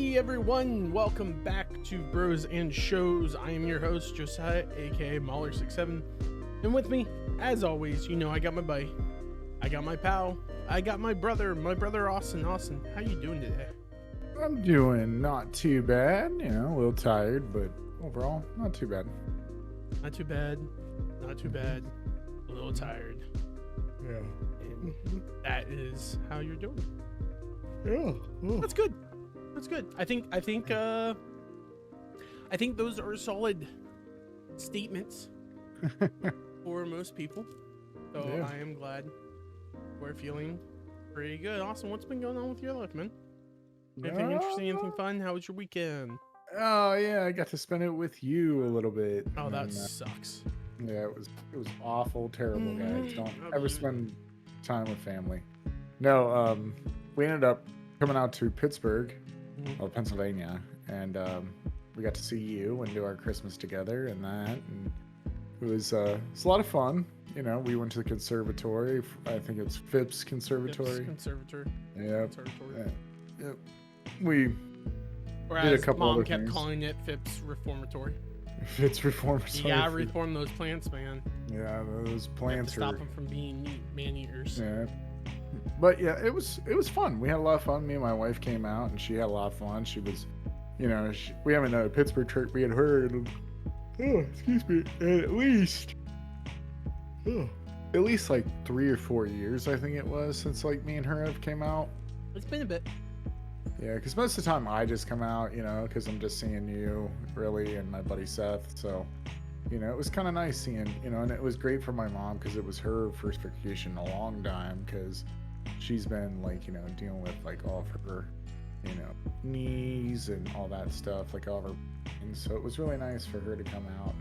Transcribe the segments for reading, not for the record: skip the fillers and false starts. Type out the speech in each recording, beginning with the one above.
Hey everyone, welcome back to Bros and Shows. I am your host, Josiah, aka Mauler67. And with me, as always, you know I got my buddy, I got my pal, I got my brother Austin. Austin, how you doing today? I'm doing not too bad, a little tired, but overall, not too bad. Not too bad, a little tired. Yeah. And that is how you're doing. Yeah. That's good. I think those are solid statements for most people. So Yeah. I am glad we're feeling pretty good. Awesome. What's been going on with your life, man? Anything interesting? Anything fun? How was your weekend? Oh yeah, I got to spend it with you a little bit. Oh, that and, sucks. yeah, it was awful, terrible, guys. Don't I ever believe it. spend time with family. No, we ended up coming out to Pittsburgh, Pennsylvania, and we got to see you and do our Christmas together and that, and it was a lot of fun. We went to the conservatory. I think it's Phipps Conservatory. Conservatory. Yep. Conservatory. Yep. We Whereas couple Mom other kept things. calling it Phipps Reformatory. It's reformatory. You gotta reform those plants, man. Yeah, those You have to plants stop are. them from being man-eaters. Yeah. But yeah, it was fun. We had a lot of fun. Me and my wife came out, and she had a lot of fun. She was, we haven't done a Pittsburgh trip. We had her. Excuse me. At least like 3 or 4 years, I think it was, since like me and her have came out. It's been a bit. Yeah, because most of the time I just come out, because I'm just seeing you, really, and my buddy Seth. So, it was kind of nice seeing, and it was great for my mom because it was her first vacation in a long time because she's been, like, dealing with, like, all of her, knees and all that stuff, like, all of her. And so it was really nice for her to come out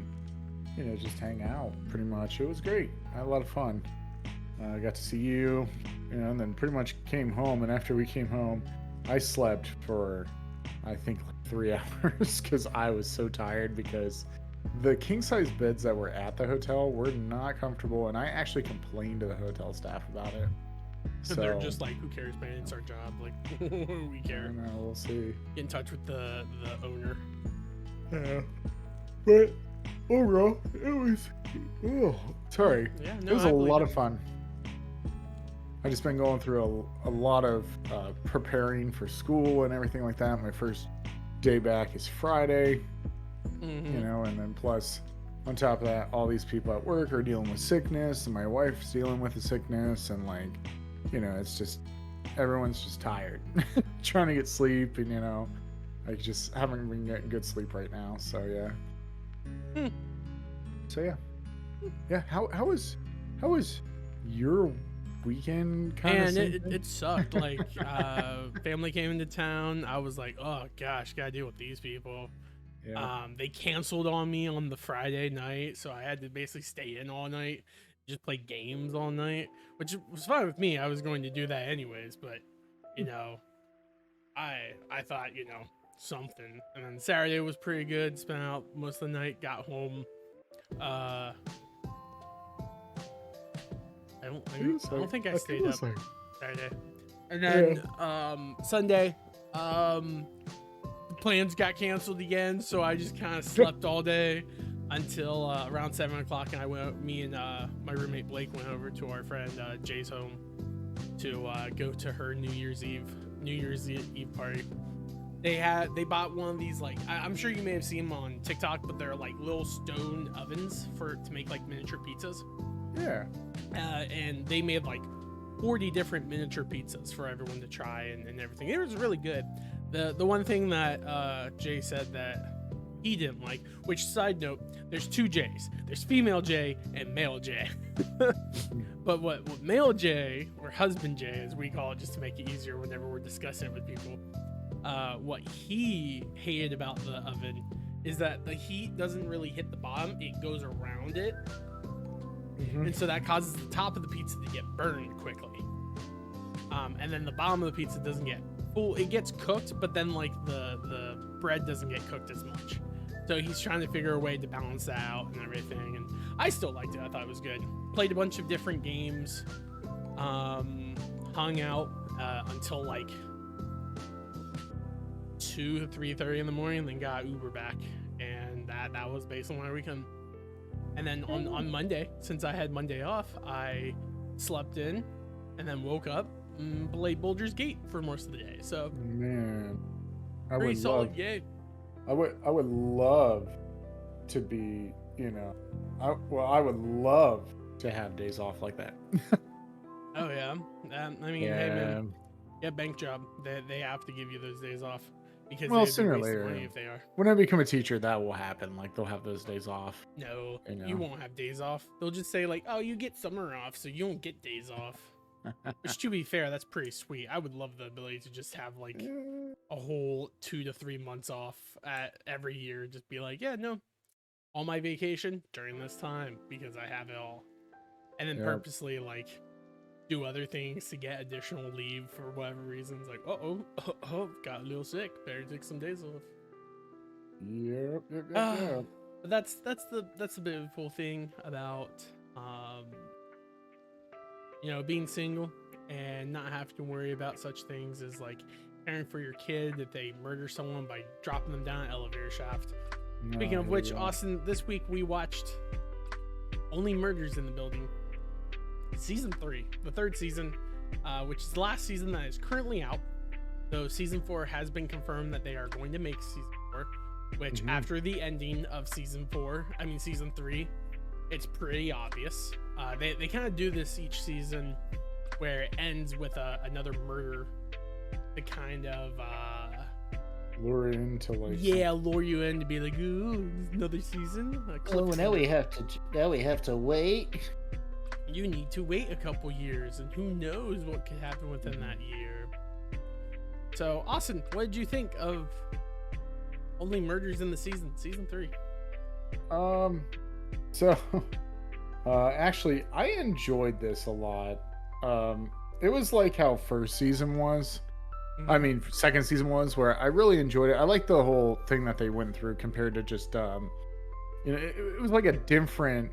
and, just hang out, pretty much. It was great. I had a lot of fun. I got to see you, and then pretty much came home. And after we came home, I slept for, I think, like 3 hours because I was so tired because the king-size beds that were at the hotel were not comfortable, and I actually complained to the hotel staff about it. So They're just like, who cares, man? It's our job. Like, we I care. don't know, we'll see. Get in touch with the owner. Yeah. But overall, it was, sorry. Yeah, It no, was I a believe lot it. of fun. I just been going through a lot of preparing for school and everything like that. My first day back is Friday, Mhm. and then plus on top of that, all these people at work are dealing with sickness, and my wife's dealing with the sickness, and like, it's just everyone's just tired, trying to get sleep, and I just haven't been getting good sleep right now. So yeah. So yeah. How was your weekend kind of And thing? it sucked. Like, family came into town. I was like, oh gosh, gotta deal with these people. Yeah. They canceled on me on the Friday night, so I had to basically stay in all night, just play games all night, which was fine with me. I was going to do that anyways, but I thought something. And then Saturday was pretty good. Spent out most of the night. Got home. I don't think I stayed up Saturday. And then Sunday, plans got canceled again, so I just kind of slept all day until around 7 o'clock, and me and my roommate Blake went over to our friend Jay's home to go to her New Year's Eve party. They bought one of these, like, I'm sure you may have seen them on TikTok, but they're like little stone ovens to make like miniature pizzas. Yeah. And they made like 40 different miniature pizzas for everyone to try and everything. It was really good. The one thing that Jay said that he didn't like, which, side note, there's 2 Jays. There's female Jay and male Jay. But what male Jay, or husband Jay as we call it, just to make it easier whenever we're discussing it with people, what he hated about the oven is that the heat doesn't really hit the bottom, it goes around it. And so that causes the top of the pizza to get burned quickly. And then the bottom of the pizza doesn't get full. It gets cooked, but then like the bread doesn't get cooked as much. So he's trying to figure a way to balance that out and everything. And I still liked it. I thought it was good. Played a bunch of different games. Hung out until like 2 to 3:30 in the morning, then got Uber back, and that was based on my weekend. And then on Monday, since I had Monday off, I slept in, and then woke up and played Baldur's Gate for most of the day. So Man, I pretty would solid love. game. I would love to be. I would love to have days off like that. Oh yeah. I mean, hey man, yeah, bank job. They have to give you those days off because Well, they'd be sooner or wasting later, money if they are. when I become a teacher, that will happen. Like they'll have those days off. No, You you know. won't have days off. They'll just say like, oh, you get summer off, so you don't get days off. Which, to be fair, that's pretty sweet. I would love the ability to just have like a whole 2 to 3 months off at every year. Just be like, yeah, no, all my vacation during this time because I have it all, and then Yep. purposely like do other things to get additional leave for whatever reasons. Like, oh, got a little sick. Better take some days off. Yep. But that's the beautiful thing about being single and not having to worry about such things as like caring for your kid if they murder someone by dropping them down an elevator shaft. Speaking of which, Austin, this week we watched Only Murders in the Building, season 3, the 3rd season, which is the last season that is currently out. So season 4 has been confirmed that they are going to make season 4, which after the ending of season 3, it's pretty obvious. They kind of do this each season where it ends with another murder to kind of lure into like. lure you in to be like, ooh, another season. Oh, now we have to wait. You need to wait a couple years, and who knows what could happen within that year. So, Austin, what did you think of Only Murders in the season 3? So, actually, I enjoyed this a lot. It was like how first season was. I mean, second season was, where I really enjoyed it. I like the whole thing that they went through compared to just, it was like a different,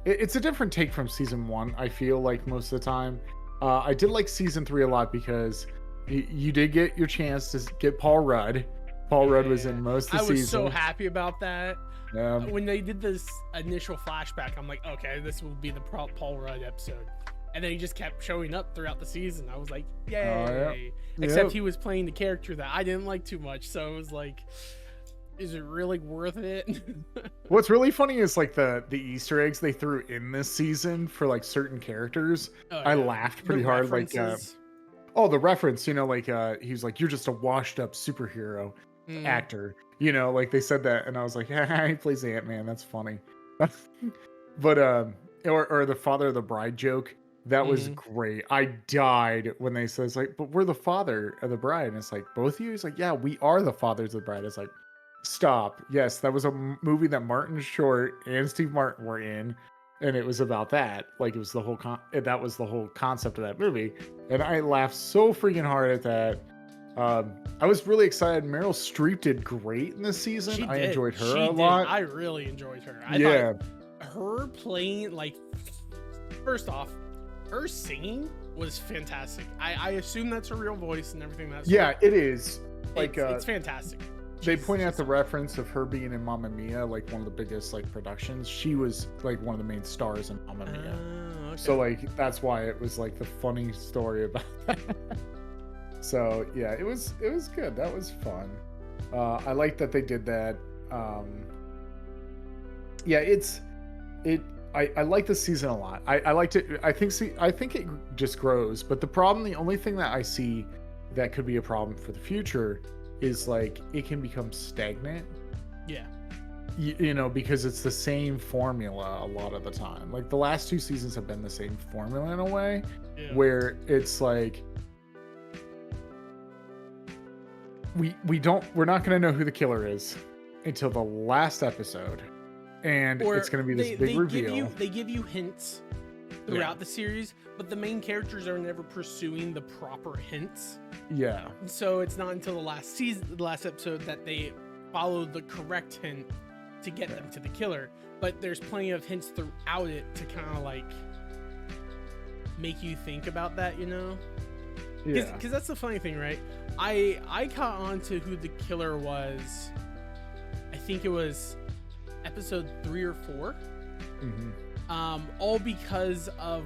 it's a different take from season 1. I feel like most of the time. I did like season 3 a lot because you did get your chance to get Paul Rudd. Paul Rudd was in most of the season. I was so happy about that. Yeah. When they did this initial flashback, I'm like, okay, this will be the Paul Rudd episode. And then he just kept showing up throughout the season. I was like, yay. Except he was playing the character that I didn't like too much. So it was like, is it really worth it? What's really funny is like the Easter eggs they threw in this season for like certain characters. I laughed pretty hard. References. Like, the reference, like he was like, you're just a washed up superhero actor. Like they said that, and I was like, yeah, he plays Ant-Man. That's funny. But or the father of the bride joke. That was great. I died when they said, it's like, but we're the father of the bride. And it's like, both of you? He's like, yeah, we are the fathers of the bride. It's like, stop. Yes, that was a movie that Martin Short and Steve Martin were in. And it was about that. Like, it was the whole that was the whole concept of that movie. And I laughed so freaking hard at that. I was really excited. Meryl Streep did great in this season. I enjoyed her a lot. I really enjoyed her. I thought her playing, like, first off, her singing was fantastic. I assume that's her real voice and everything. It is. Like, it's fantastic. They point out the reference of her being in Mamma Mia, like one of the biggest like productions. She was like one of the main stars in Mamma Mia. Okay. So like that's why it was like the funny story about that. So yeah, it was good. That was fun. I like that they did that. I like this season a lot. I liked it. I think it just grows. But the only thing that I see that could be a problem for the future is like it can become stagnant. Yeah. Because it's the same formula a lot of the time. Like the last 2 seasons have been the same formula in a way, where it's like we're not going to know who the killer is until the last episode, and it's going to be this big reveal. They give you hints throughout the series, but the main characters are never pursuing the proper hints. Yeah. So it's not until the last episode that they follow the correct hint to get them to the killer. But there's plenty of hints throughout it to kind of like make you think about that, Yeah. Because that's the funny thing, right? I caught on to who the killer was. I think it was episode 3 or 4. All because of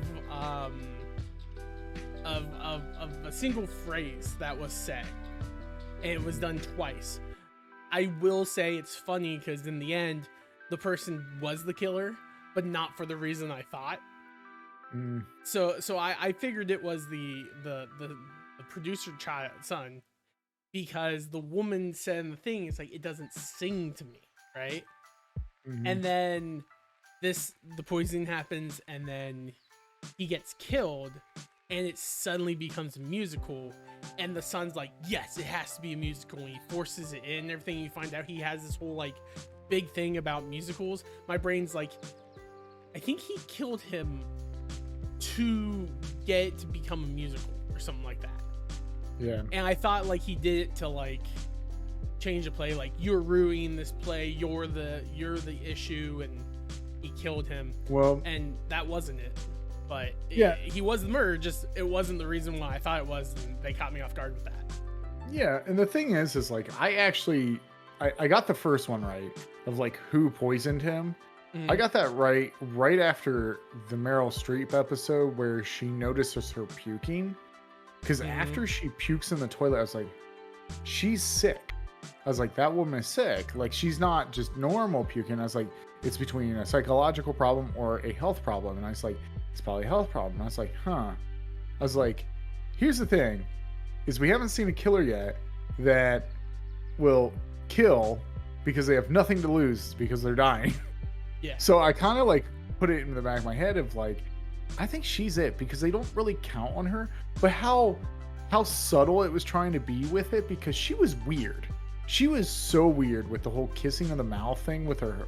a single phrase that was said, and it was done twice. I will say it's funny because in the end, the person was the killer, but not for the reason I thought. So I figured it was the producer son, because the woman said in the thing, it's like, it doesn't sing to me, right? And then the poisoning happens, and then he gets killed, and it suddenly becomes a musical, and the son's like, yes, it has to be a musical, and he forces it in and everything. You find out he has this whole like big thing about musicals. My brain's like, I think he killed him to get it to become a musical or something like that. Yeah. And I thought like he did it to like change the play, like, you're ruining this play, you're the issue, and he killed him. Well, and that wasn't it. But yeah, he was the murderer, just it wasn't the reason why I thought it was, and they caught me off guard with that. Yeah, and the thing is like, I got the first one right of like who poisoned him. I got that right after the Meryl Streep episode where she notices her puking. Because after she pukes in the toilet, I was like, she's sick. I was like, that woman is sick. Like, she's not just normal puking. I was like, it's between a psychological problem or a health problem. And I was like, it's probably a health problem. I was like, huh. I was like, here's the thing, is we haven't seen a killer yet that will kill because they have nothing to lose because they're dying. Yeah. So I kind of like put it in the back of my head of like, I think she's it, because they don't really count on her. But how subtle it was trying to be with it, because she was weird. She was so weird with the whole kissing in the mouth thing with her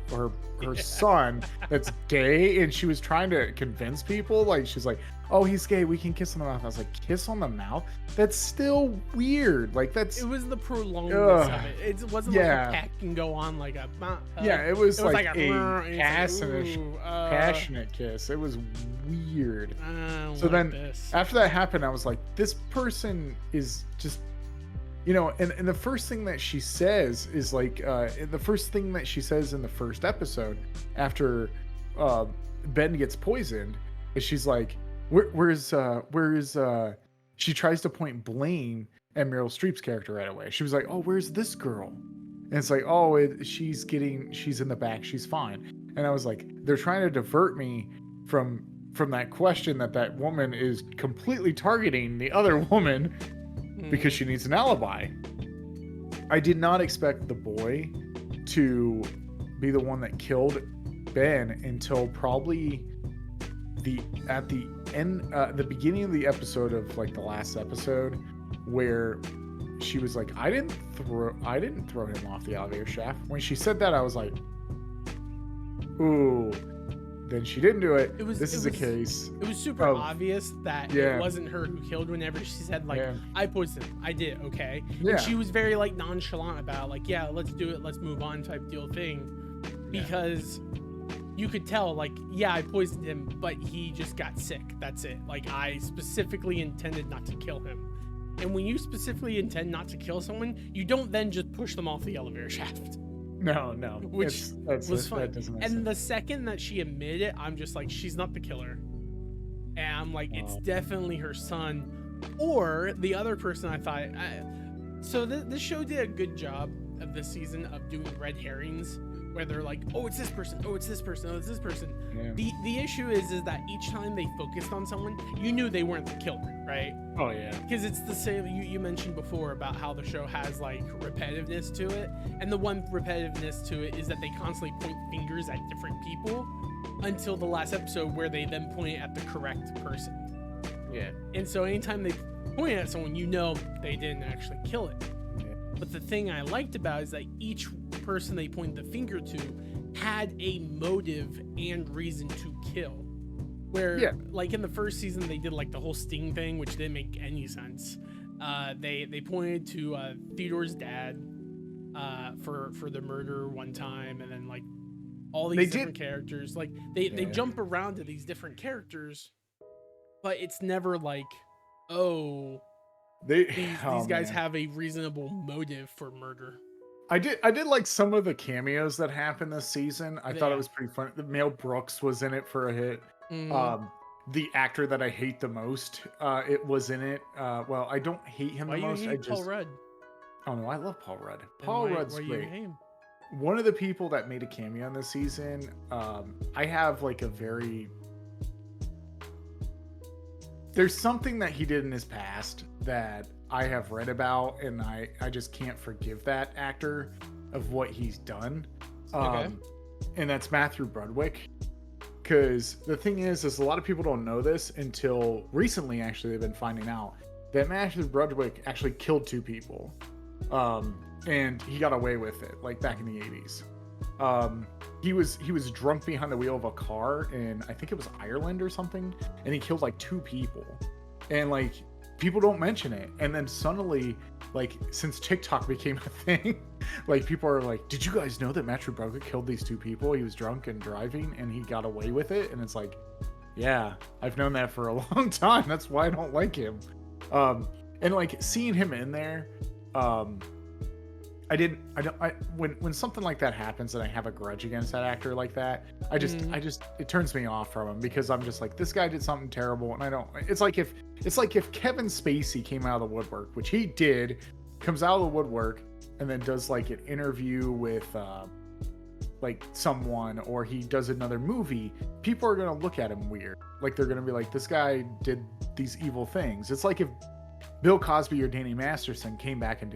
son that's gay, and she was trying to convince people, like, she's like, oh, he's gay, we can kiss on the mouth. I was like, kiss on the mouth? That's still weird. Like, that's, it was the prolongedness of it. It wasn't like a peck can go on like a it was like a passionate, passionate kiss. It was weird. So like then this. after that happened, I was like, this person is just, you know, and the first thing that she says is like, the first thing that she says in the first episode after Ben gets poisoned is she's like, where's she tries to point blame at Meryl Streep's character right away. She was like, oh, where's this girl? And it's like, oh, she's in the back, she's fine. And I was like, they're trying to divert me from that question that woman is completely targeting the other woman because she needs an alibi. I did not expect the boy to be the one that killed Ben until probably at the end, the beginning of the episode of like the last episode, where she was like, I didn't throw him off the elevator shaft. When she said that, I was like, ooh. Then she didn't do it. This is a case. It was super obvious that it wasn't her who killed. Whenever she said like, I poisoned him, I did, okay. Yeah. And she was very like nonchalant about like, yeah, let's do it, let's move on type deal thing, because you could tell like, yeah, I poisoned him, but he just got sick. That's it. Like, I specifically intended not to kill him. And when you specifically intend not to kill someone, you don't then just push them off the elevator shaft. No. Which was fun. That doesn't make and sense. the second that she admitted it, I'm just like, she's not the killer. And I'm like, it's definitely her son. Or the other person I thought... So this show did a good job of this season of doing red herrings, where they're like, oh, it's this person, oh, it's this person, oh, it's this person. Yeah. The issue is that each time they focused on someone, you knew they weren't the killer, right? Oh, yeah. Because it's the same, you mentioned before about how the show has like repetitiveness to it. And the one repetitiveness to it is that they constantly point fingers at different people until the last episode, where they then point at the correct person. Yeah. And so anytime they point at someone, you know they didn't actually kill it. But the thing I liked about it is that each person they pointed the finger to had a motive and reason to kill. Where, like in the first season, they did like the whole Sting thing, which didn't make any sense. They pointed to Theodore's dad for the murder one time, and then like all these different characters. Like they jump around to these different characters, but it's never like, oh, these guys have a reasonable motive for murder. I did like some of the cameos that happened this season. I thought Yeah. it was pretty fun. Mel Brooks was in it for a hit. Mhm. The actor that I hate the most, it was in it. Well, I don't hate him Why the you most. I hate just Paul Rudd? oh no, I love Paul Rudd. Then Paul why Rudd's you great. hate him? One of the people that made a cameo in this season, I have like a very there's something that he did in his past that I have read about, and I just can't forgive that actor of what he's done. Okay. And that's Matthew Broderick. Because the thing is a lot of people don't know this until recently. Actually, they've been finding out that Matthew Broderick actually killed 2 people, and he got away with it, like back in the 80s. He was drunk behind the wheel of a car in, I think it was Ireland or something, and he killed like 2 people, and like people don't mention it. And then suddenly, like since TikTok became a thing, like people are like, did you guys know that Matthew Broderick killed these 2 people? He was drunk and driving and he got away with it. And it's like, yeah, I've known that for a long time. That's why I don't like him. And like seeing him in there, when something like that happens and I have a grudge against that actor like that, it turns me off from him, because I'm just like, this guy did something terrible, and I don't. It's like if Kevin Spacey came out of the woodwork, which he did, comes out of the woodwork and then does like an interview with like someone, or he does another movie, people are gonna look at him weird. Like they're gonna be like, this guy did these evil things. It's like if Bill Cosby or Danny Masterson came back and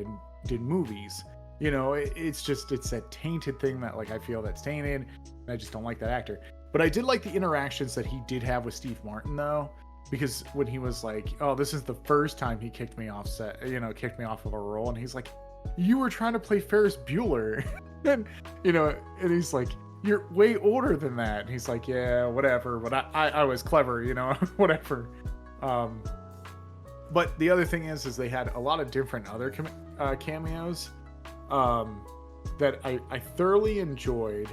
did movies. You know, it's a tainted thing that like I feel that's tainted, and I just don't like that actor. But I did like the interactions that he did have with Steve Martin, though, because when he was like, oh, this is the first time he kicked me off of a role, and he's like, you were trying to play Ferris Bueller. And and he's like, you're way older than that, and he's like, yeah, whatever, but I was clever, whatever. But the other thing is they had a lot of different other cameos that I thoroughly enjoyed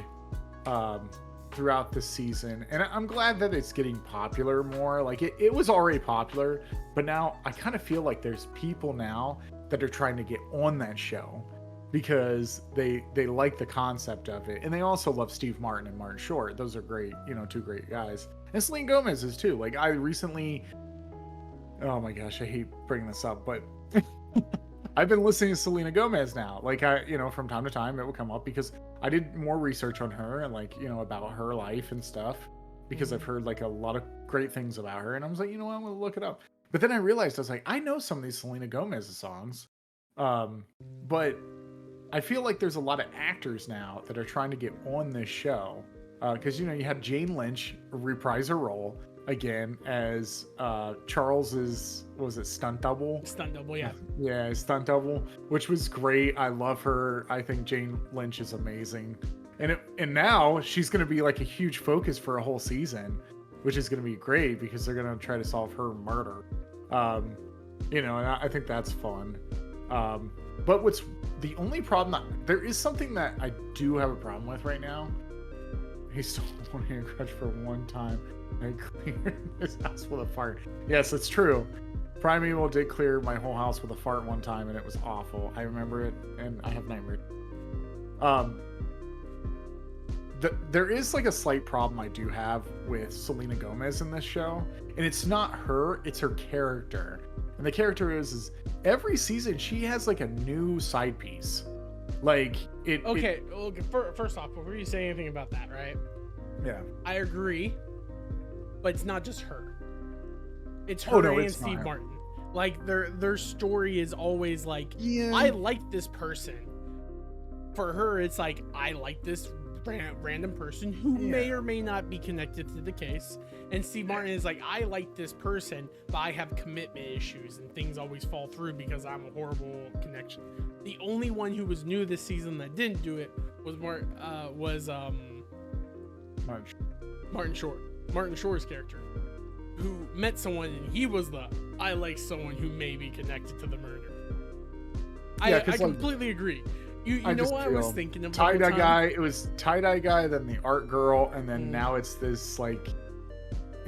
throughout the season, and I'm glad that it's getting popular more. Like it was already popular, but now I kind of feel like there's people now that are trying to get on that show because they like the concept of it, and they also love Steve Martin and Martin Short. Those are great, 2 great guys, and Selena Gomez is too. Like I recently, oh my gosh, I hate bringing this up, but I've been listening to Selena Gomez now. Like from time to time it will come up because I did more research on her and like, about her life and stuff, because I've heard like a lot of great things about her, and I was like, I'm going to look it up. But then I realized, I was like, I know some of these Selena Gomez songs. But I feel like there's a lot of actors now that are trying to get on this show. Because, you had Jane Lynch reprise her role again as Charles's, what was it, stunt double? Stunt double, yeah. Yeah, stunt double, which was great. I love her. I think Jane Lynch is amazing. And now she's going to be like a huge focus for a whole season, which is going to be great because they're going to try to solve her murder. And I think that's fun. But what's the only problem there is something that I do have a problem with right now. He stole money and grudge for one time and cleared his house with a fart. Yes, it's true. Primeval did clear my whole house with a fart one time, and it was awful. I remember it, and I have nightmares. There is like a slight problem I do have with Selena Gomez in this show, and it's not her, it's her character. And the character is every season she has like a new side piece. Like it. Okay. First off, before you say anything about that, right? Yeah. I agree, but it's not just her. It's her and Steve Martin. Like their story is always like, I like this person. For her, it's like, I like this random person who may or may not be connected to the case. And Steve Martin is like, I like this person, but I have commitment issues and things always fall through because I'm a horrible connection. The only one who was new this season that didn't do it was Martin Short. Martin Short's character, who met someone and he was I like someone who may be connected to the murder. I completely agree. You know what I was thinking of? Tie-dye guy. It was tie-dye guy, then the art girl, and then now it's this like,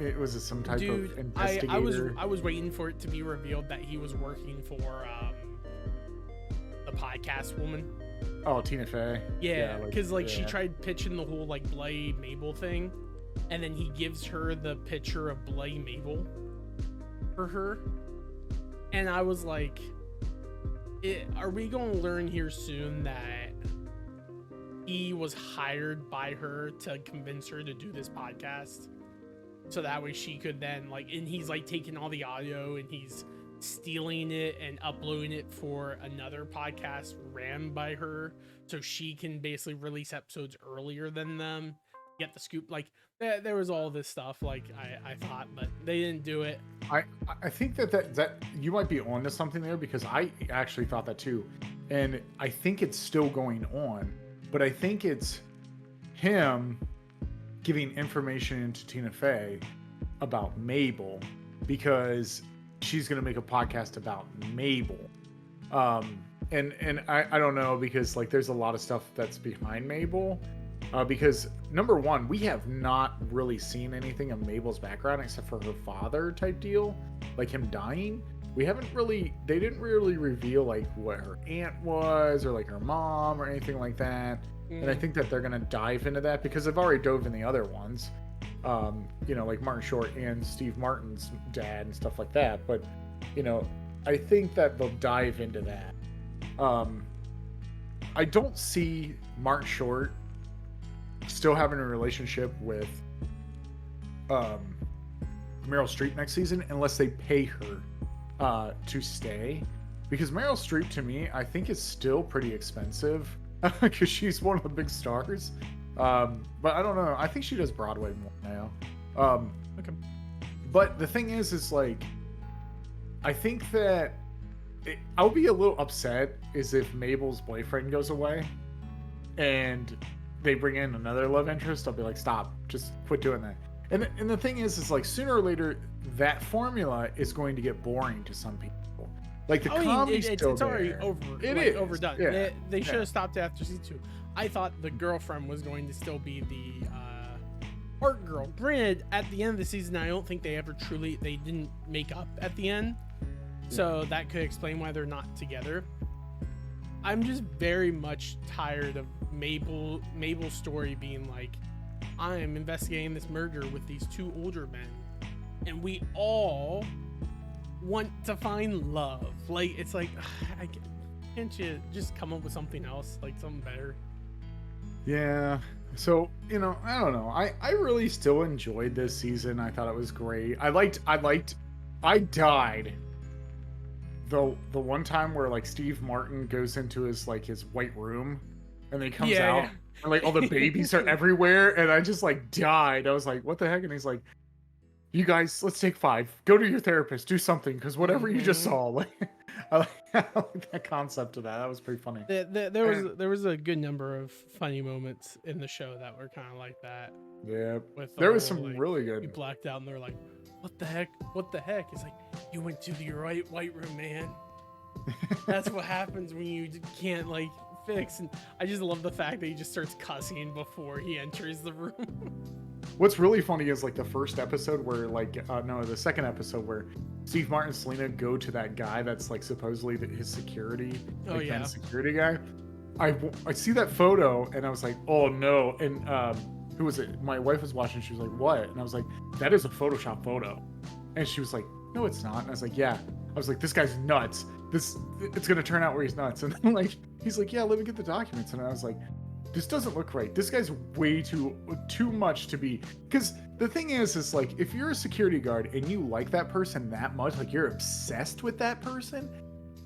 It was some type Dude, of investigator. I was waiting for it to be revealed that he was working for the podcast woman. Oh, Tina Fey. Yeah, because she yeah. tried pitching the whole like Blay Mabel thing, and then he gives her the picture of Blay Mabel for her, and I was like, are we going to learn here soon that he was hired by her to convince her to do this podcast, so that way she could then and he's like taking all the audio and he's stealing it and uploading it for another podcast ran by her, so she can basically release episodes earlier than them, get the scoop. There was all this stuff I thought, but they didn't do it. I think that you might be onto something there, because I actually thought that too, and I think it's still going on, but I think it's him giving information into Tina Fey about Mabel, because she's going to make a podcast about Mabel. And I don't know, because there's a lot of stuff that's behind Mabel, because number one, we have not really seen anything of Mabel's background except for her father type deal, him dying. They didn't really reveal what her aunt was, or her mom, or anything like that. And I think that they're going to dive into that, because they've already dove in the other ones. Martin Short and Steve Martin's dad and stuff like that. But, I think that they'll dive into that. I don't see Martin Short still having a relationship with Meryl Streep next season unless they pay her to stay. Because Meryl Streep, to me, I think is still pretty expensive, because she's one of the big stars. But I don't know. I think she does Broadway more now. Okay. But the thing is I think that I'll be a little upset is if Mabel's boyfriend goes away and they bring in another love interest. I'll be like, stop, just quit doing that. And the thing is sooner or later that formula is going to get boring to some people. The comedy's still it's already there. over. It is overdone. Yeah. They should have stopped after season 2. I thought the girlfriend was going to still be the art girl. Granted, at the end of the season, I don't think they didn't make up at the end. So that could explain why they're not together. I'm just very much tired of Mabel's story being I am investigating this murder with these 2 older men, and we all want to find love. Can't you just come up with something else, something better? Yeah. So, I don't know. I really still enjoyed this season. I thought it was great. I died the one time where Steve Martin goes into his white room and then he comes out and all the babies are everywhere, and I just died. I was like, what the heck? And he's like, you guys, let's take 5. Go to your therapist, do something, because whatever you just saw, I like that concept of that. That was pretty funny. There was a good number of funny moments in the show that were kind of like that. Yeah, With there was some really good. You blacked out, and they're like, "What the heck? What the heck?" It's like, you went to your white room, man. That's what happens when you can't fix. And I just love the fact that he just starts cussing before he enters the room. What's really funny is the first episode where the second episode where Steve Martin and Selena go to that guy that's supposedly his security, security guy. I see that photo and I was like, oh no. And who was it? My wife was watching. She was like, what? And I was like, that is a Photoshop photo. And she was like, no, it's not. And I was like, yeah. I was like, this guy's nuts. It's gonna turn out where he's nuts. And then he's like, yeah, let me get the documents. And I was like, this doesn't look right. This guy's way too much to be. Because the thing is if you're a security guard and you like that person that much, you're obsessed with that person,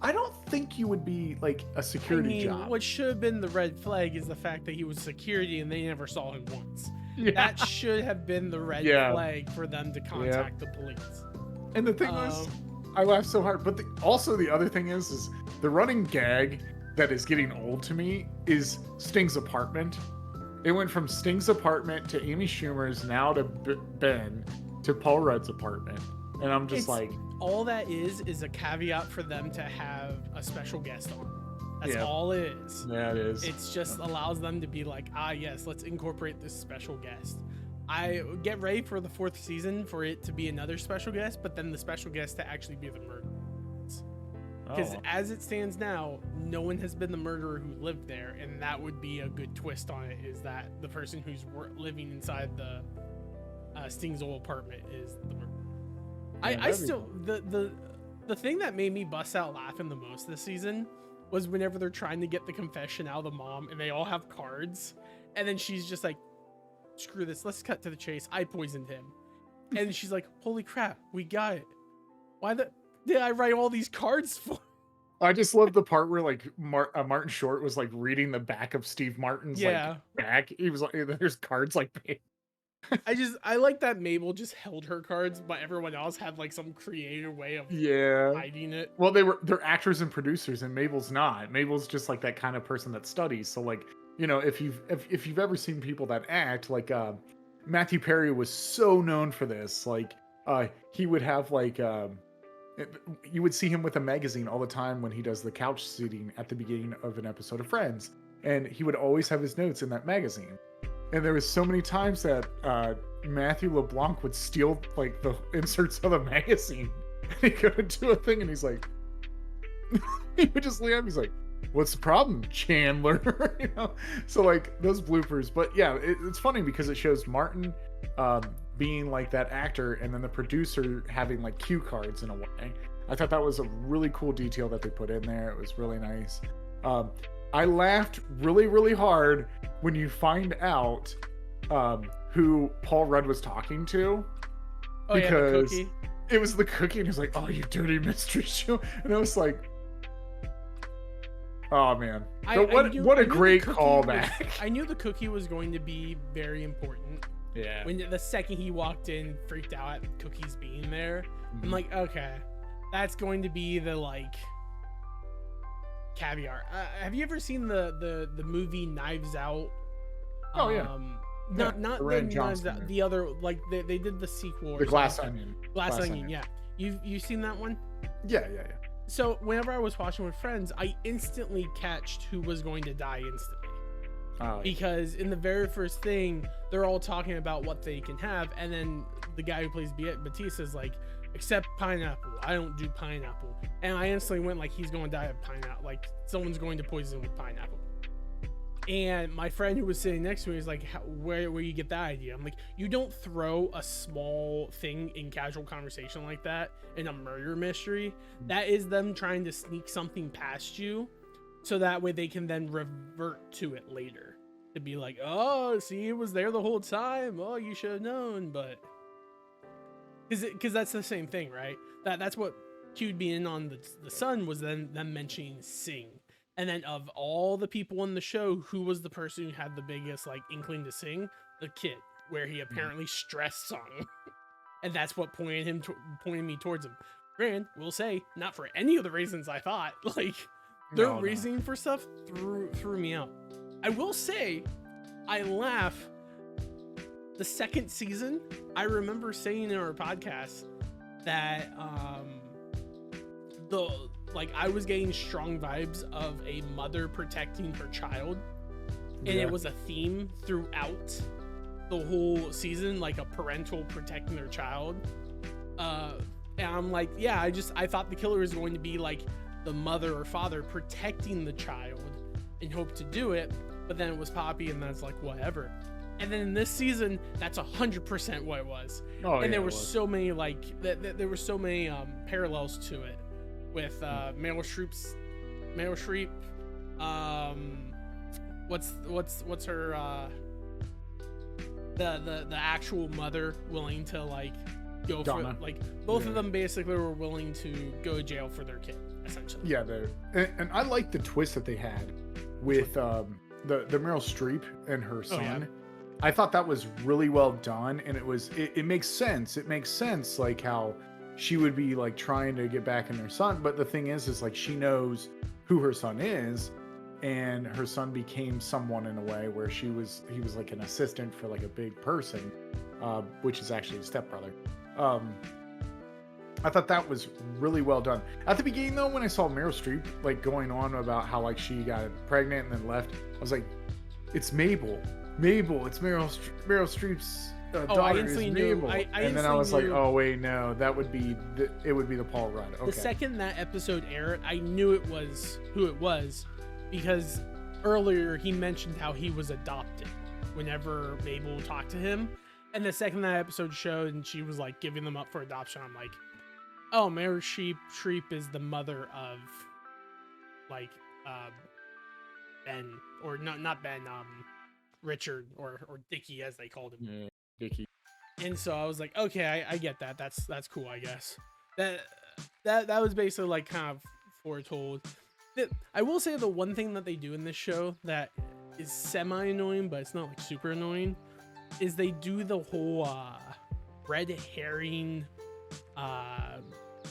I don't think you would be a security job. What should have been the red flag is the fact that he was security and they never saw him once. Yeah. That should have been the red flag for them to contact the police. And the thing was, I laughed so hard. But also the other thing is the running gag that is getting old to me is Sting's apartment. It went from Sting's apartment to Amy Schumer's, now to Ben, to Paul Rudd's apartment. And I'm just all that is a caveat for them to have a special guest on. That's all it is. Yeah, it is. It's just allows them to be yes, let's incorporate this special guest. I get ready for the 4th season for it to be another special guest, but then the special guest to actually be the murderer. Because as it stands now, no one has been the murderer who lived there, and that would be a good twist on it, is that the person who's living inside the Sting's old apartment is the murderer. Yeah, I still, the thing that made me bust out laughing the most this season was whenever they're trying to get the confession out of the mom, and they all have cards, and then she's just like, screw this, let's cut to the chase, I poisoned him. And she's like, holy crap, we got it. Why did I write all these cards for? I just love the part where like Martin Short was like reading the back of Steve Martin's like back. He was like, there's cards like. I like that Mabel just held her cards, but everyone else had like some creative way of hiding it. Well, they're actors and producers, and Mabel's not. Mabel's just like that kind of person that studies. So like, you know, if you've ever seen people that act like Matthew Perry was so known for this. Like he would have like you would see him with a magazine all the time when he does the couch sitting at the beginning of an episode of Friends, and he would always have his notes in that magazine. And there was so many times that Matthew LeBlanc would steal like the inserts of the magazine, and he'd go into a thing, and he's like, he would just leave. He's like, "What's the problem, Chandler?" You know. So like those bloopers, but yeah, it's funny because it shows Martin being like that actor, and then the producer having like cue cards in a way. I thought that was a really cool detail that they put in there. It was really nice. I laughed really, really hard when you find out who Paul Rudd was talking to. Oh, because yeah, the cookie. It was the cookie, and he's like, "Oh, you dirty mystery show," and I was like, "Oh man, what a great callback!" I knew the cookie was going to be very important. Yeah. When the second he walked in, freaked out at the cookies being there, I'm like, okay, that's going to be the like caviar. Have you ever seen the movie Knives Out? Oh yeah. Not the Knives Out, the other, like they did the sequel. The Glass Onion. Glass Onion. Yeah. You've seen that one? Yeah. So whenever I was watching with friends, I instantly catched who was going to die instantly. Oh, yeah. Because in the very first thing, they're all talking about what they can have, and then the guy who plays Batista's like, except pineapple. I don't do pineapple. And I instantly went like, he's going to die of pineapple. Like someone's going to poison with pineapple. And my friend who was sitting next to me was like, where you get that idea? I'm like, you don't throw a small thing in casual conversation like that in a murder mystery. That is them trying to sneak something past you, so that way they can then revert to it later. To be like, oh, see, it was there the whole time. Oh, you should have known. But because that's the same thing, right? That's what cued me in on the Sun, was then them mentioning Sing. And then of all the people on the show, who was the person who had the biggest like inkling to sing? The kid, where he apparently stress sung. And that's what pointed me towards him. Granted, we'll say, not for any of the reasons I thought. Like, their reasoning for stuff threw me out. I will say, I laugh. The second season, I remember saying in our podcast that I was getting strong vibes of a mother protecting her child, and it was a theme throughout the whole season, like a parental protecting their child. And I'm like, yeah, I thought the killer was going to be like the mother or father protecting the child and hope to do it, but then it was Poppy, and that's like whatever. And then in this season, that's 100% what it was. And there were so many there were so many parallels to it with Meryl Streep. What's her the actual mother willing to like go Donna. for, like both of them basically were willing to go to jail for their kid, essentially. Yeah, and I like the twist that they had with the Meryl Streep and her son. Yeah. I thought that was really well done, and it makes sense. It makes sense, like how she would be like trying to get back in her son, but the thing is like she knows who her son is, and her son became someone in a way where he was like an assistant for like a big person, which is actually his stepbrother. I thought that was really well done. At the beginning though, when I saw Meryl Streep like going on about how like she got pregnant and then left, I was like, it's Mabel, it's Meryl Streep's Oh, I daughter is instantly knew. Mabel. I And then I was like, instantly knew. oh wait, no, that would be it would be the Paul Rudd. Okay. The second that episode aired, I knew it was who it was, because earlier he mentioned how he was adopted whenever Mabel talked to him. And the second that episode showed and she was like giving them up for adoption, I'm like, oh, Meryl Streep is the mother of like Ben, or not Ben, Richard, or Dickie as they called him. Yeah, Dickie. And so I was like, okay, I get that. That's cool, I guess. That was basically like kind of foretold. I will say the one thing that they do in this show that is semi annoying, but it's not like super annoying, is they do the whole red herring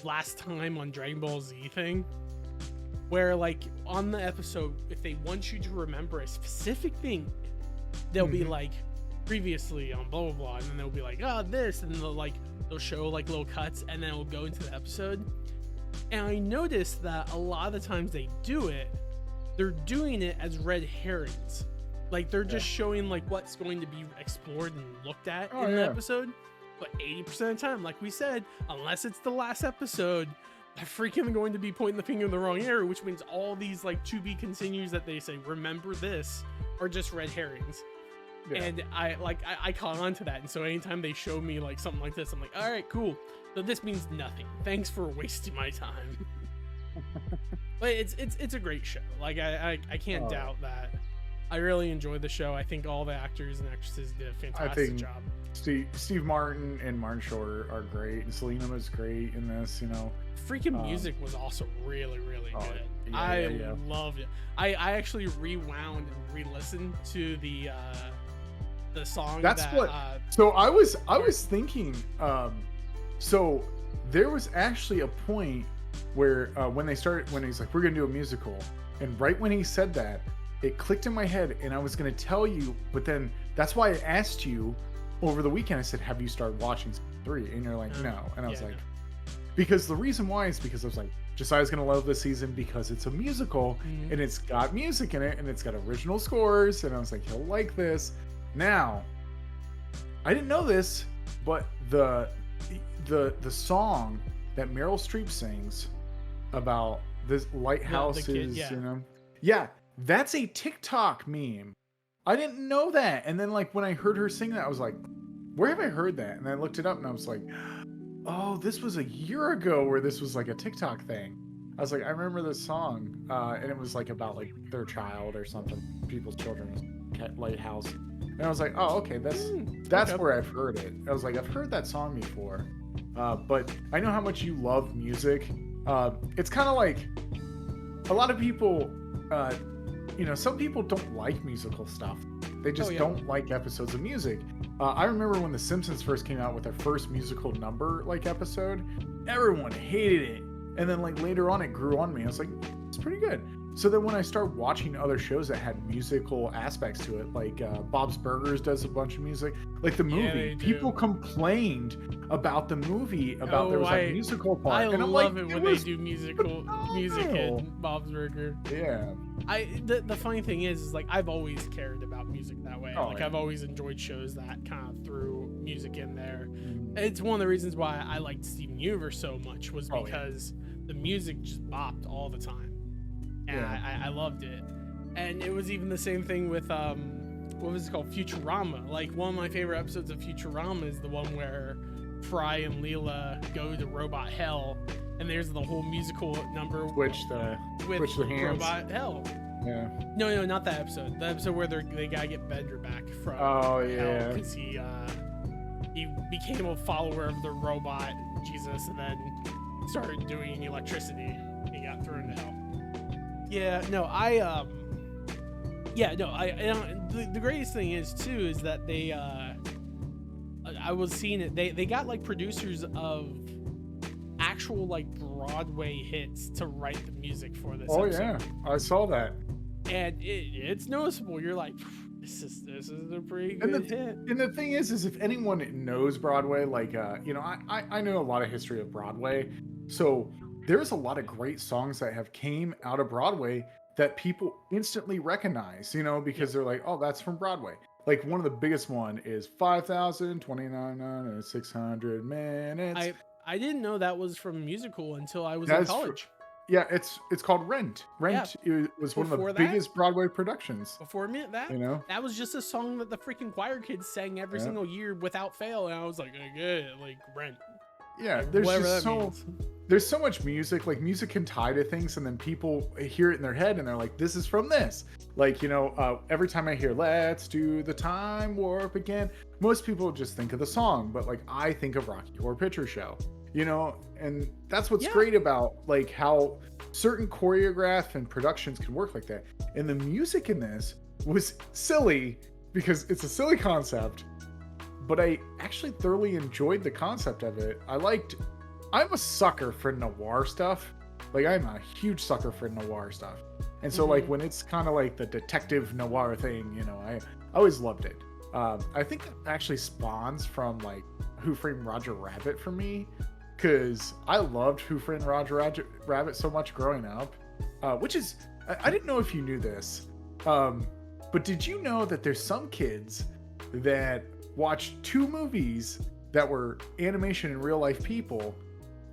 last time on Dragon Ball Z thing, where like on the episode, if they want you to remember a specific thing, they'll be like previously on blah blah blah, and then they'll be like, oh, this, and they'll show like little cuts, and then it'll go into the episode. And I noticed that a lot of the times they do it, they're doing it as red herrings. Like they're just showing like what's going to be explored and looked at in the episode. But 80% of the time, like we said, unless it's the last episode, they're freaking going to be pointing the finger in the wrong area, which means all these like to be continues that they say, remember this, are just red herrings. Yeah. And I caught on to that. And so anytime they show me like something like this, I'm like, all right, cool. So this means nothing. Thanks for wasting my time. But it's a great show. Like I can't doubt that. I really enjoyed the show. I think all the actors and actresses did a fantastic job. Steve Martin and Martin Short are great, and Selena was great in this. You know, freaking music was also really good. I loved it. I actually rewound and re-listened to the song. So I was thinking. So there was actually a point where when he's like, we're gonna do a musical, and right when he said that, it clicked in my head, and I was going to tell you, but then that's why I asked you over the weekend. I said, have you started watching 3? And you're like, no. And I was like, because the reason why is because I was like, Josiah's going to love this season because it's a musical and it's got music in it and it's got original scores. And I was like, he'll like this. Now, I didn't know this, but the song that Meryl Streep sings about this lighthouses, you know, that's a TikTok meme. I didn't know that. And then like when I heard her sing that, I was like, where have I heard that? And I looked it up and I was like, oh, this was a year ago where this was like a TikTok thing. I was like, I remember this song. And it was like about like their child or something, people's children's lighthouse. And I was like, oh, okay, that's where I've heard it. I was like, I've heard that song before. But I know how much you love music. It's kind of like a lot of people, you know, some people don't like musical stuff. They just don't like episodes of music. I remember when The Simpsons first came out with their first musical number like episode, everyone hated it. And then like later on it grew on me. I was like, it's pretty good. So then when I started watching other shows that had musical aspects to it, like Bob's Burgers does a bunch of music, like the movie, people complained about the movie, about there was a musical part. And I'm love it when they do music in Bob's Burger. Yeah. The funny thing is like I've always cared about music that way. I've always enjoyed shows that kind of threw music in there. It's one of the reasons why I liked Steven Universe so much was because the music just bopped all the time. And I loved it. And it was even the same thing with what was it called, Futurama. Like one of my favorite episodes of Futurama is the one where Fry and Leela go to Robot Hell, and there's the whole musical number with the hands. Robot Hell. Yeah. No, not that episode. The episode where they gotta get Bender back from Hell because he became a follower of the robot Jesus and then started doing electricity. He got thrown to hell. The greatest thing is too is that they I was seeing it, they got like producers of actual like Broadway hits to write the music for this episode. I saw that, and it's noticeable. You're like, this is a pretty good hit. And the thing is if anyone knows Broadway, like you know, I know a lot of history of Broadway, so there's a lot of great songs that have came out of Broadway that people instantly recognize, you know, because they're like, oh, that's from Broadway. like one of the biggest one is 5,029,600 minutes. I didn't know that was from musical until I was in That's college. Yeah, it's called Rent. Rent was one of the Before that- biggest Broadway productions. Before me, that You know, that was just a song that the freaking choir kids sang every Yeah. single year without fail, and I was like, okay, like Rent. yeah. There's Whatever just that means. there's so much music. Like music can tie to things, and then people hear it in their head, and they're like, "This is from this." Like every time I hear "Let's do the time warp again," most people just think of the song, but like I think of Rocky Horror Picture Show. And that's what's Yeah. great about like how certain choreograph and productions can work like that. And the music in this was silly because it's a silly concept, but I actually thoroughly enjoyed the concept of it. I'm a sucker for noir stuff. Like I'm a huge sucker for noir stuff. And so like when it's kind of like the detective noir thing, I always loved it. I think that actually spawns from like Who Framed Roger Rabbit for me, because I loved Who Framed Roger Rabbit so much growing up. Which is, I didn't know if you knew this, but did you know that there's some kids that watched two movies that were animation and real life people,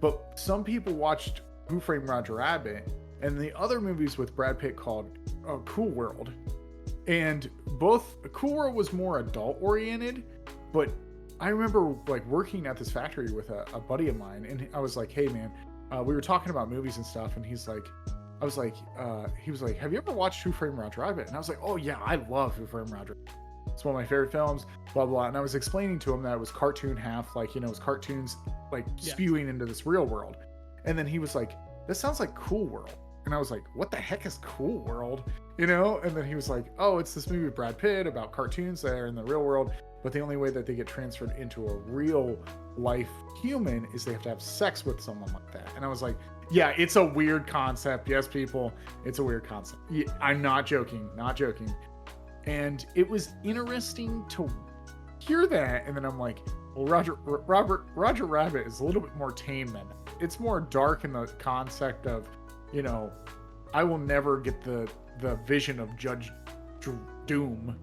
but some people watched Who Framed Roger Rabbit and the other movies with Brad Pitt called Cool World. And both Cool World was more adult oriented, but I remember like working at this factory with a buddy of mine, and I was like, "Hey man, we were talking about movies and stuff," and he was like, "Have you ever watched Who Framed Roger Rabbit?" And I was like, "Oh yeah, I love Who Framed Roger. It's one of my favorite films." Blah blah. And I was explaining to him that it was cartoon half, like it was cartoons like spewing into this real world. And then he was like, "This sounds like Cool World." And I was like, "What the heck is Cool World?" And then he was like, "Oh, it's this movie with Brad Pitt about cartoons there in the real world, but the only way that they get transferred into a real life human is they have to have sex with someone like that." And I was like, "Yeah, it's a weird concept. Yes, people, it's a weird concept. Yeah, I'm not joking. And it was interesting to hear that. And then I'm like, well, Roger Rabbit is a little bit more tame than that. It's more dark in the concept of, I will never get the vision of Judge Doom,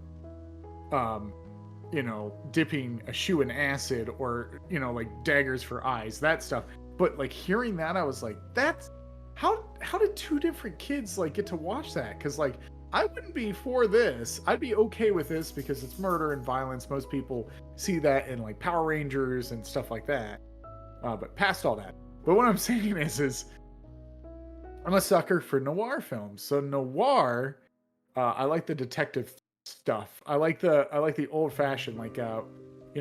dipping a shoe in acid or, like daggers for eyes, that stuff. But like hearing that, I was like, that's how did two different kids like get to watch that? Because like I wouldn't be for this. I'd be okay with this because it's murder and violence. Most people see that in like Power Rangers and stuff like that. But past all that. But what I'm saying is I'm a sucker for noir films. So noir, I like the detective stuff. I like the old fashioned, like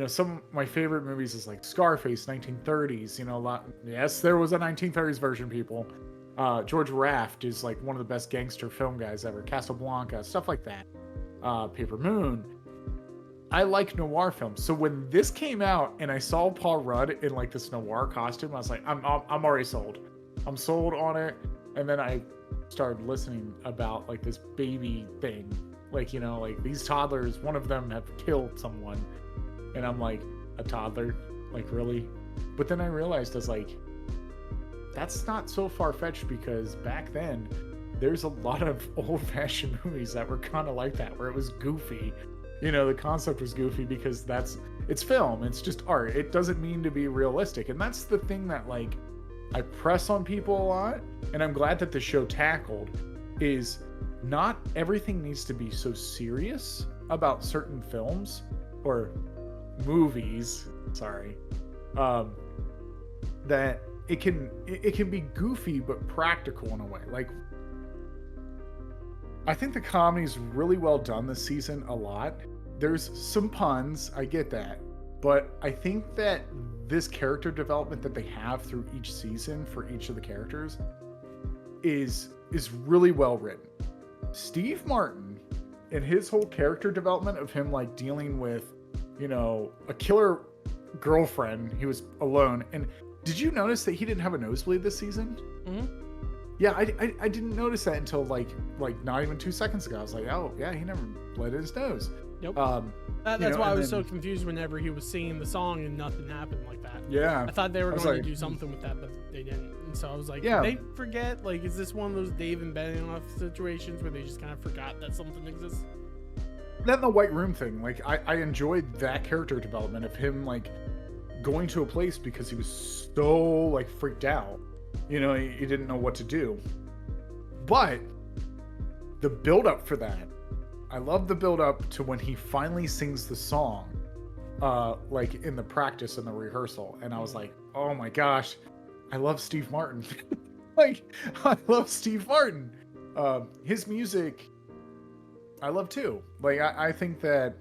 some of my favorite movies is like Scarface, 1930s. Yes, there was a 1930s version, people. George Raft is like one of the best gangster film guys ever. Casablanca, stuff like that. Paper Moon. I like noir films. So when this came out and I saw Paul Rudd in like this noir costume, I was like, I'm already sold. I'm sold on it. And then I started listening about like this baby thing. Like, like these toddlers, one of them have killed someone. And I'm like, a toddler? Like, really? But then I realized I was like, that's not so far-fetched, because back then there's a lot of old-fashioned movies that were kind of like that, where it was goofy. The concept was goofy because it's film, it's just art. It doesn't mean to be realistic. And that's the thing that like I press on people a lot, and I'm glad that the show tackled, is not everything needs to be so serious about certain films or movies, that it can be goofy but practical in a way. Like, I think the comedy's really well done this season a lot. There's some puns, I get that, but I think that this character development that they have through each season for each of the characters is really well written. Steve Martin and his whole character development of him like dealing with, a killer girlfriend. He was alone. And did you notice that he didn't have a nosebleed this season? Mm-hmm. Yeah, I didn't notice that until like not even 2 seconds ago. I was like, oh yeah, he never bled his nose. Nope. That's why I was so confused whenever he was singing the song and nothing happened like that. Yeah. I thought they were going to do something with that, but they didn't. And so I was like, did they forget? Like, is this one of those Dave and Benioff situations where they just kind of forgot that something exists? then the White Room thing, like I enjoyed that character development of him like going to a place because he was so like freaked out. You know, he didn't know what to do. But the build up for that, I love the build up to when he finally sings the song, like in the practice and the rehearsal, and I was like, oh my gosh, I love Steve Martin. Like, I love Steve Martin. His music, I love too. Like, I think that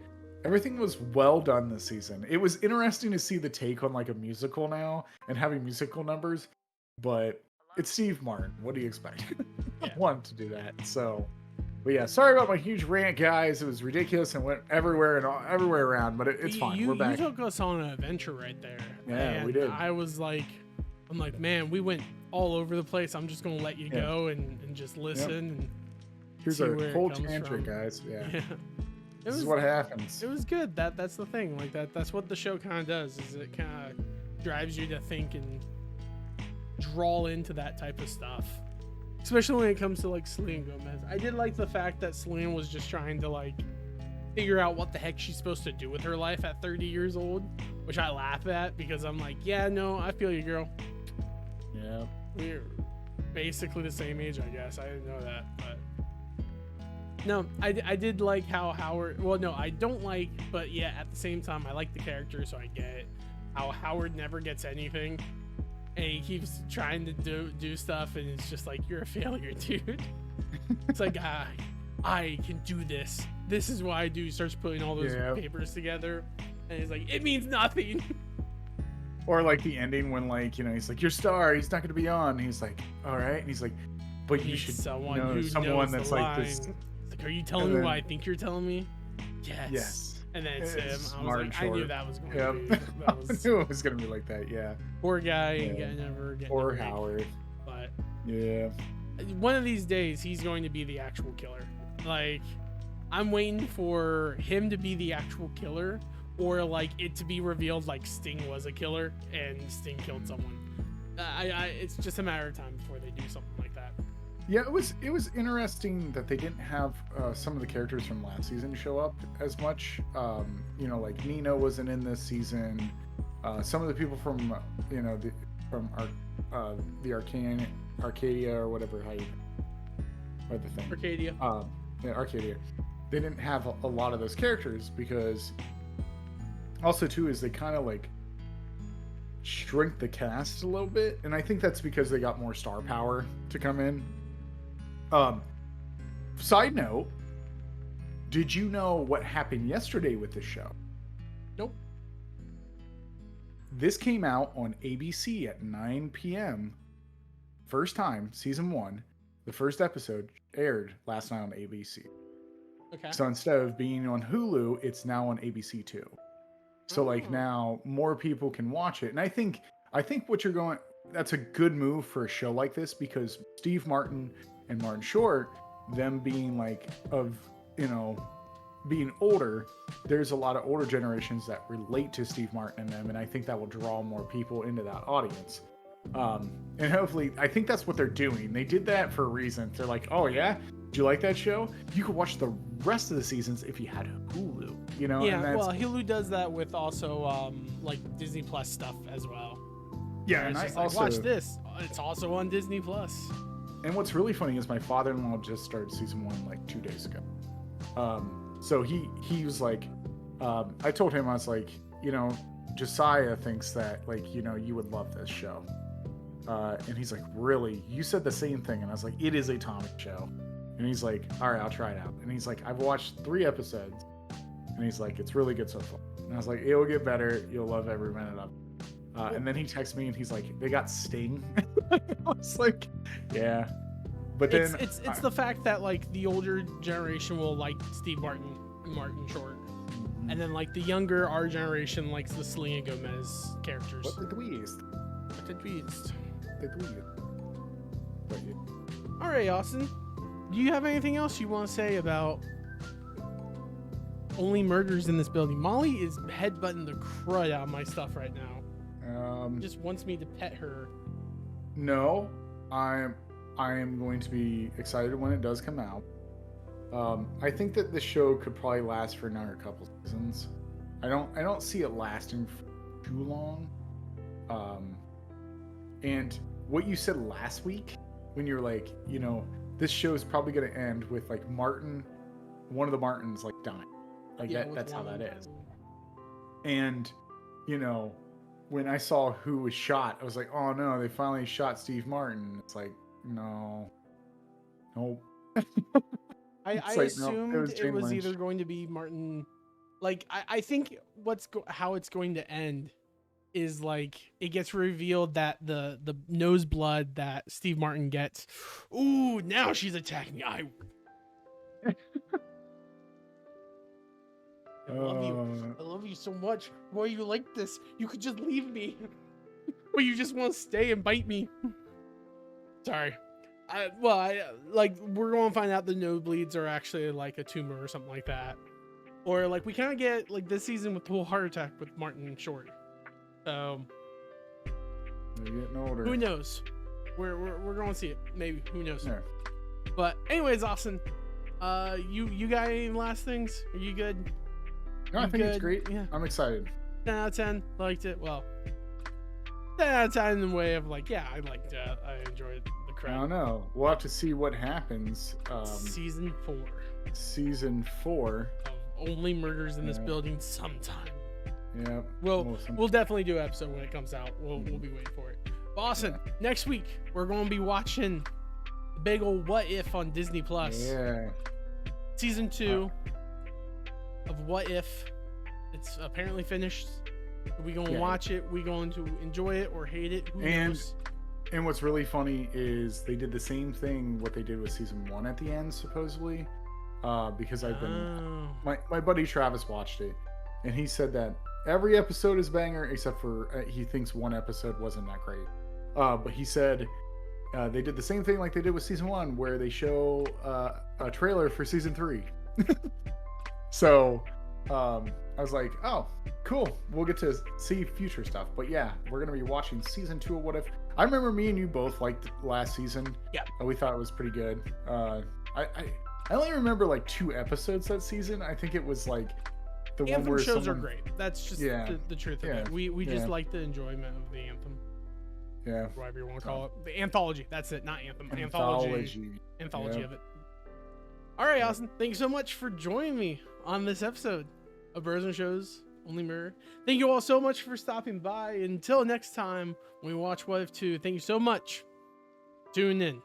everything was well done this season. It was interesting to see the take on like a musical now and having musical numbers, but it's Steve Martin. What do you expect? I want him to do that. So, but yeah, sorry about my huge rant, guys. It was ridiculous and went everywhere and everywhere around, but it's fine. We're back. You took us on an adventure right there. Yeah, we did. I was like, I'm like, man, we went all over the place. I'm just gonna let you go and just listen. And here's a whole tangent, guys. Yeah. This is what happens. It was good. That's the thing. Like that's what the show kind of does. Is it kind of drives you to think and draw into that type of stuff. Especially when it comes to like Selena Gomez. I did like the fact that Selena was just trying to like figure out what the heck she's supposed to do with her life at 30 years old, which I laugh at because I'm like, yeah, no, I feel you, girl. Yeah. We're basically the same age, I guess. I didn't know that, but no, I did like how Howard, well, no, I don't like, but yeah, at the same time, I like the character, so I get it. How Howard never gets anything, and he keeps trying to do stuff, and it's just like, you're a failure, dude. It's like, I can do this. This is what I do. He starts putting all those papers together, and he's like, it means nothing. Or like the ending when like, you know, he's like, your star, he's not going to be on. And he's like, all right. And he's like, but you should someone know who someone knows that's the like line. this. Like, are you telling me what I think you're telling me? Yes. Yes. And then it's him. I was like, short. I knew that was going Yep. to be. That was, I knew it was going to be like that. Yeah. poor guy. Never getting Poor a break. Howard. But Yeah. one of these days, he's going to be the actual killer. Like, I'm waiting for him to be the actual killer, or like it to be revealed like Sting was a killer and Sting killed someone. It's just a matter of time before they do something like that. Yeah, it was interesting that they didn't have some of the characters from last season show up as much. You know, like Nina wasn't in this season. Some of the people from the Arcadia or whatever the thing. Arcadia. Arcadia. They didn't have a lot of those characters because also too is they kind of like shrink the cast a little bit, and I think that's because they got more star power to come in. Side note, did you know what happened yesterday with this show? Nope. This came out on ABC at 9 p.m. First time, season 1. The first episode aired last night on ABC. Okay. So instead of being on Hulu, it's now on ABC too. So like now more people can watch it. And I think what you're going, that's a good move for a show like this, because Steve Martin and Martin Short, them being like being older, there's a lot of older generations that relate to Steve Martin and them. And I think that will draw more people into that audience. And hopefully, I think that's what they're doing. They did that for a reason. They're like, oh yeah, do you like that show? You could watch the rest of the seasons if you had Hulu, you know? Yeah, and well, Hulu does that with also like Disney Plus stuff as well. Yeah, and I just also like, watch this. It's also on Disney Plus. And what's really funny is my father-in-law just started season 1 like 2 days ago. So he was like, I told him, I was like, you know, Josiah thinks that like, you know, you would love this show. And he's like, really? You said the same thing. And I was like, it is a Tommy show. And he's like, all right, I'll try it out. And he's like, I've watched 3 episodes. And he's like, it's really good so far. And I was like, it'll get better. You'll love every minute of it. And then he texts me and he's like, they got Sting. I was like, yeah. But then it's the fact that like the older generation will like Steve Martin and Martin Short. Mm-hmm. And then like the younger, our generation likes the Selena Gomez characters. What the dweezed? What the dweezed? The dweezed. But yeah. All right, Austin. Do you have anything else you want to say about Only Murders in This Building? Molly is headbutting the crud out of my stuff right now. Just wants me to pet her. No, I am going to be excited when it does come out. I think that the show could probably last for another couple seasons. I don't see it lasting for too long. And what you said last week, when you're like, this show is probably going to end with like one of the Martins like dying, like that's how that is. And when I saw who was shot, I was like, oh no, they finally shot Steve Martin. It's like, no, nope. I It's like, no, assumed it was it Jane was Lynch. either going to be Martin. Like, I think how it's going to end is like it gets revealed that the nose blood that Steve Martin gets. Ooh, now she's attacking me. I love you. I love you so much. Why are you like this? You could just leave me. But you just want to stay and bite me. Sorry. We're going to find out the nosebleeds are actually like a tumor or something like that. Or like we kind of get like this season with the whole heart attack with Martin Short. They're getting older. Who knows? We're going to see it. Maybe. Who knows? Yeah. But anyways, Austin, you got any last things? Are you good? No, I You think it's good? great. Yeah. I'm excited. 10 out of 10. Liked it. Well, 10 out of 10 in the way of like, yeah, I liked it. I enjoyed the I crowd. don't know. We'll have to see what happens. Season 4 Season 4. of Only Murders in This Yeah. Building sometime. Yeah. We'll definitely do an episode when it comes out. We'll be waiting for it. But Austin, next week we're going to be watching the big old What If on Disney Plus. Yeah. Season 2 of What If. It's apparently finished. Are we going to Yeah. watch it? We going to enjoy it or hate it? Who And- knows? And what's really funny is they did the same thing what they did with season 1 at the end, supposedly. Because I've been Oh. my buddy Travis watched it, and he said that every episode is banger except for he thinks one episode wasn't that great. But he said they did the same thing like they did with season 1, where they show a trailer for season 3. So I was like, oh, cool. We'll get to see future stuff. But yeah, we're gonna be watching season 2 of What If. I remember me and you both liked last season. Yeah. We thought it was pretty good. I only remember like 2 episodes that season. I think it was like the one Anthem where shows someone, are great. That's just Yeah. the truth of Yeah. it. We just Yeah. like the enjoyment of the anthem, Yeah. whatever you want to call it. The anthology. That's it, not anthem. Anthology Yeah. of it. All right, Austin. Thank you so much for joining me on this episode of Bros and Shows Only Mirror. Thank you all so much for stopping by. Until next time, when we watch What If 2, thank you so much. Tune in.